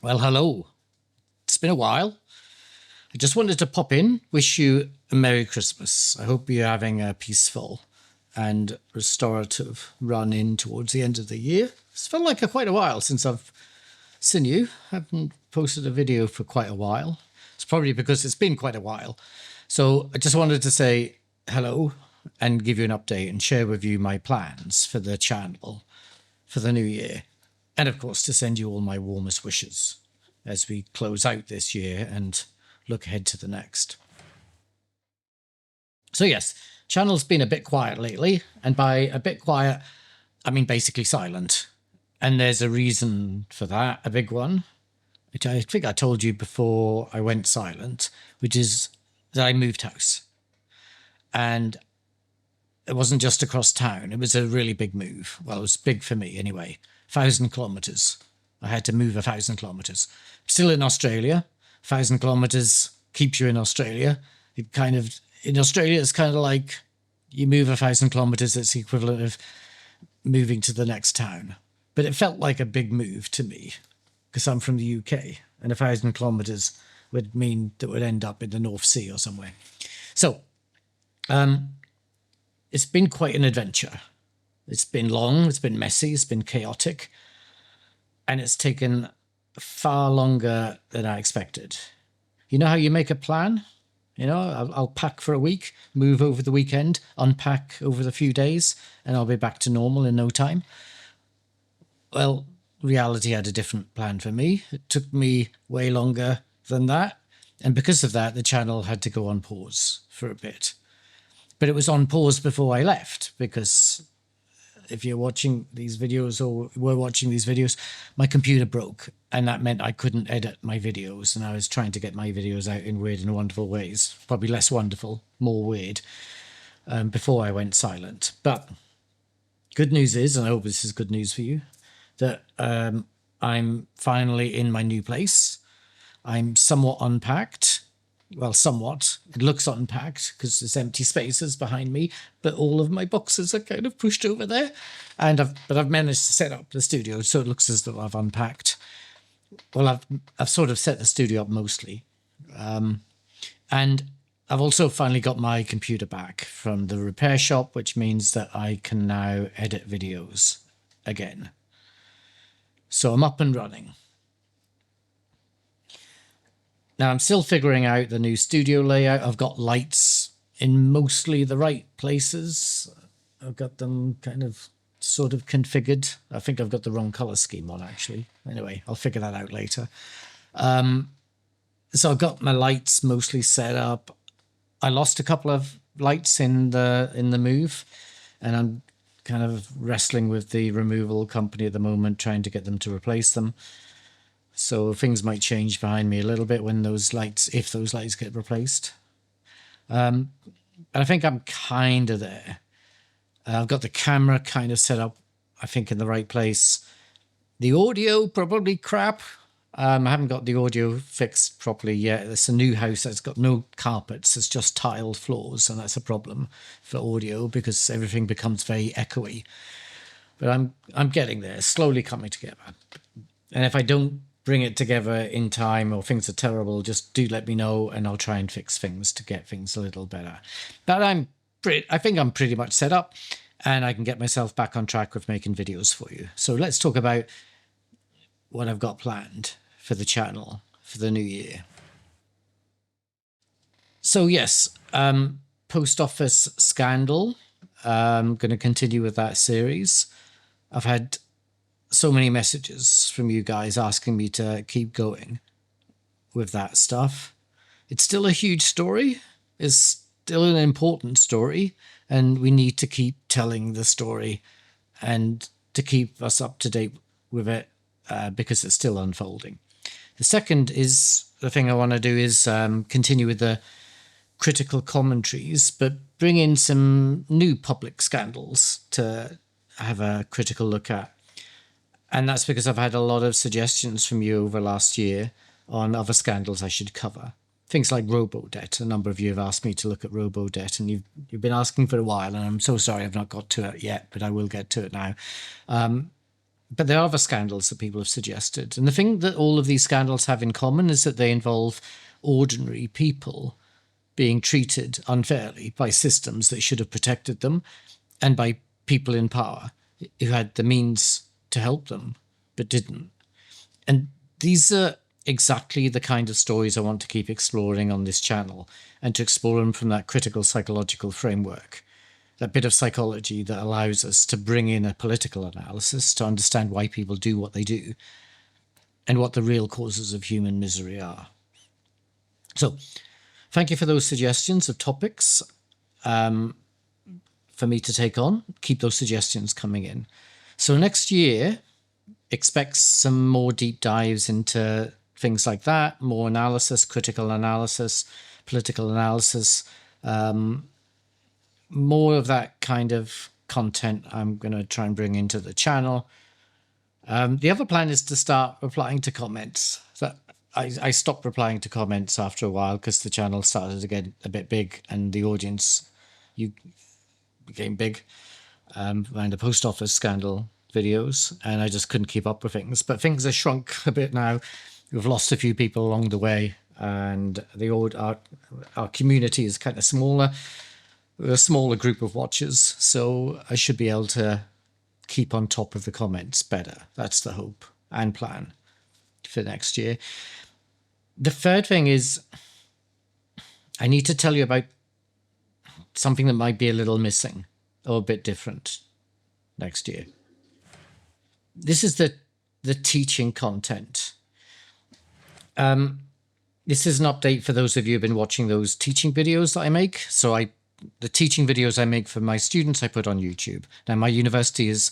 Well, hello. It's been a while. I just wanted to pop in, wish you a Merry Christmas. I hope you're having a peaceful and restorative run in towards the end of the year. It's felt like quite a while since I've seen you. I haven't posted a video for quite a while. It's probably because it's been quite a while. So I just wanted to say hello and give you an update and share with you my plans for the channel for the new year. And of course, to send you all my warmest wishes as we close out this year and look ahead to the next. So yes, channel's been a bit quiet lately, and by a bit quiet, I mean basically silent. And there's a reason for that, a big one, which I think I told you before I went silent, which is that I moved house. And it wasn't just across town, it was a really big move. Well, it was big for me anyway, 1,000 kilometers. I had to move 1,000 kilometers. Still in Australia, 1,000 kilometers keeps you in Australia. In Australia, it's kind of like you move 1,000 kilometers, it's the equivalent of moving to the next town. But it felt like a big move to me because I'm from the UK, and 1,000 kilometers would mean that would end up in the North Sea or somewhere. So, it's been quite an adventure. It's been long, it's been messy, it's been chaotic, and it's taken far longer than I expected. You know how you make a plan? You know, I'll pack for a week, move over the weekend, unpack over the few days, and I'll be back to normal in no time. Well, reality had a different plan for me. It took me way longer than that. And because of that, the channel had to go on pause for a bit. But it was on pause before I left, because if you're watching these videos or were watching these videos, my computer broke, and that meant I couldn't edit my videos, and I was trying to get my videos out in weird and wonderful ways, probably less wonderful, more weird, before I went silent. But good news is, and I hope this is good news for you, that I'm finally in my new place. I'm somewhat unpacked. Well, somewhat. It looks unpacked because there's empty spaces behind me, but all of my boxes are kind of pushed over there. But I've managed to set up the studio, so it looks as though I've unpacked. Well, I've sort of set the studio up mostly. And I've also finally got my computer back from the repair shop, which means that I can now edit videos again. So I'm up and running. Now, I'm still figuring out the new studio layout. I've got lights in mostly the right places. I've got them kind of sort of configured. I think I've got the wrong color scheme on, actually. Anyway, I'll figure that out later. So I've got my lights mostly set up. I lost a couple of lights in the move, and I'm kind of wrestling with the removal company at the moment, trying to get them to replace them. So things might change behind me a little bit when those lights, if those lights get replaced. But I think I'm kind of there. I've got the camera kind of set up, I think, in the right place. The audio, probably crap. I haven't got the audio fixed properly yet. It's a new house that's got no carpets. It's just tiled floors, and that's a problem for audio because everything becomes very echoey. But I'm getting there, slowly coming together. And if I don't bring it together in time or things are terrible, just do let me know and I'll try and fix things to get things a little better. But I think I'm pretty much set up and I can get myself back on track with making videos for you. So let's talk about what I've got planned for the channel for the new year. So yes, post office scandal. I'm going to continue with that series. I've had so many messages from you guys asking me to keep going with that stuff. It's still a huge story. It's still an important story, and we need to keep telling the story and to keep us up to date with it because it's still unfolding. The second is the thing I want to do is continue with the critical commentaries, but bring in some new public scandals to have a critical look at. And that's because I've had a lot of suggestions from you over last year on other scandals I should cover. Things like Robodebt. A number of you have asked me to look at Robodebt, and you've been asking for a while, and I'm so sorry I've not got to it yet, but I will get to it now. But there are other scandals that people have suggested. And the thing that all of these scandals have in common is that they involve ordinary people being treated unfairly by systems that should have protected them and by people in power who had the means to help them but didn't. And these are exactly the kind of stories I want to keep exploring on this channel, and to explore them from that critical psychological framework, that bit of psychology that allows us to bring in a political analysis to understand why people do what they do and what the real causes of human misery are. So thank you for those suggestions of topics for me to take on. Keep those suggestions coming in. So next year, expect some more deep dives into things like that, more analysis, critical analysis, political analysis, more of that kind of content I'm going to try and bring into the channel. The other plan is to start replying to comments. So I stopped replying to comments after a while because the channel started to get a bit big and the audience became big around the post office scandal videos, and I just couldn't keep up with things. But things have shrunk a bit now. We've lost a few people along the way, and our community is kind of smaller. We're a smaller group of watchers, so I should be able to keep on top of the comments better. That's the hope and plan for next year. The third thing is I need to tell you about something that might be a little missing or a bit different next year. This is the teaching content. This is an update for those of you who've been watching those teaching videos that I make. So the teaching videos I make for my students, I put on YouTube. Now, my university has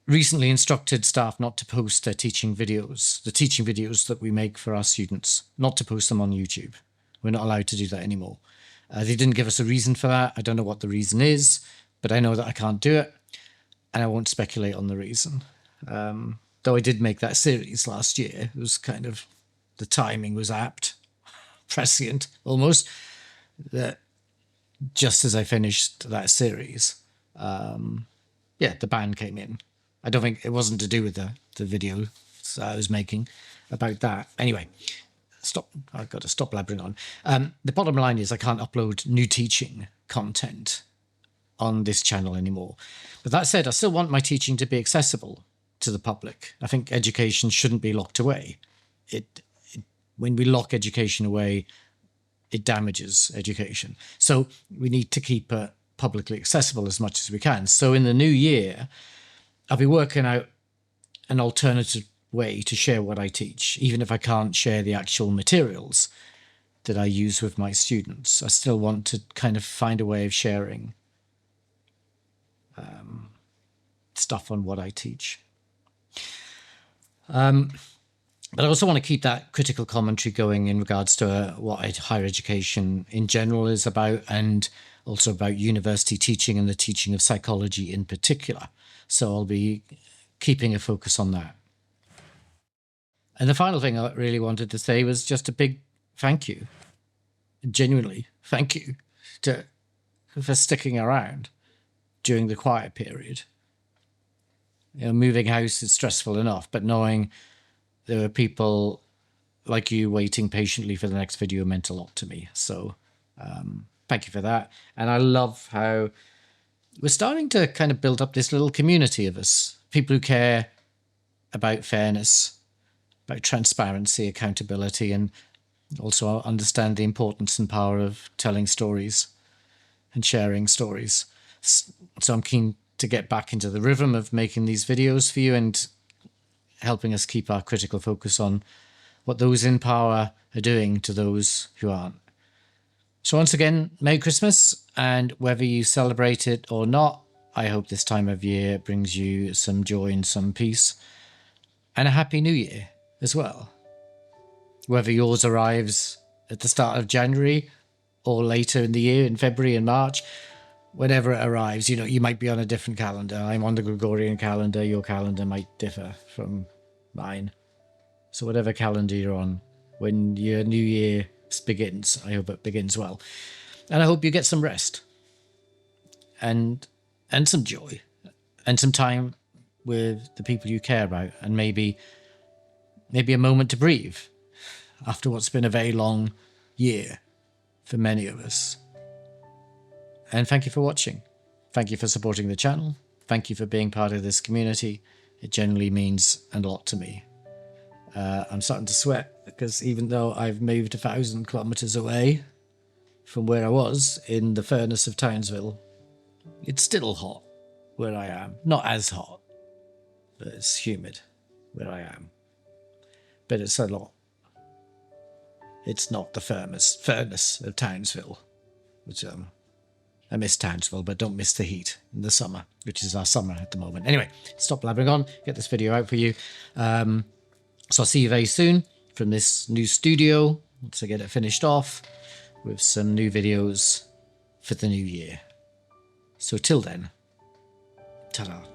recently instructed staff not to post their teaching videos, the teaching videos that we make for our students, not to post them on YouTube. We're not allowed to do that anymore. They didn't give us a reason for that. I don't know what the reason is, but I know that I can't do it, and I won't speculate on the reason. Though I did make that series last year. It was kind of, the timing was apt, prescient almost, that just as I finished that series, the ban came in. I don't think it wasn't to do with the video I was making about that. Anyway, I've got to stop blabbering on. The bottom line is I can't upload new teaching content on this channel anymore. But that said, I still want my teaching to be accessible to the public. I think education shouldn't be locked away. When we lock education away, it damages education. So we need to keep it publicly accessible as much as we can. So in the new year, I'll be working out an alternative way to share what I teach, even if I can't share the actual materials that I use with my students. I still want to kind of find a way of sharing stuff on what I teach. But I also want to keep that critical commentary going in regards to what higher education in general is about, and also about university teaching and the teaching of psychology in particular. So I'll be keeping a focus on that. And the final thing I really wanted to say was just a big thank you. Genuinely, thank you for sticking around during the quiet period. Moving house is stressful enough, but knowing there are people like you waiting patiently for the next video meant a lot to me. So thank you for that. And I love how we're starting to kind of build up this little community of us, people who care about fairness, about transparency, accountability, and also understand the importance and power of telling stories and sharing stories. So I'm keen to get back into the rhythm of making these videos for you and helping us keep our critical focus on what those in power are doing to those who aren't. So once again, Merry Christmas, and whether you celebrate it or not, I hope this time of year brings you some joy and some peace, and a Happy New Year as well. Whether yours arrives at the start of January or later in the year, in February and March, whenever it arrives, you might be on a different calendar. I'm on the Gregorian calendar. Your calendar might differ from mine. So whatever calendar you're on, when your new year begins, I hope it begins well. And I hope you get some rest and some joy and some time with the people you care about, and maybe a moment to breathe after what's been a very long year for many of us. And thank you for watching. Thank you for supporting the channel. Thank you for being part of this community. It genuinely means a lot to me. I'm starting to sweat because even though I've moved 1,000 kilometers away from where I was in the furnace of Townsville, it's still hot where I am. Not as hot, but it's humid where I am. But it's a lot. It's not the furnace of Townsville, which I miss Townsville, but don't miss the heat in the summer, which is our summer at the moment. Anyway, stop blabbering on, get this video out for you. So I'll see you very soon from this new studio once I get it finished off with some new videos for the new year. So till then, ta-da.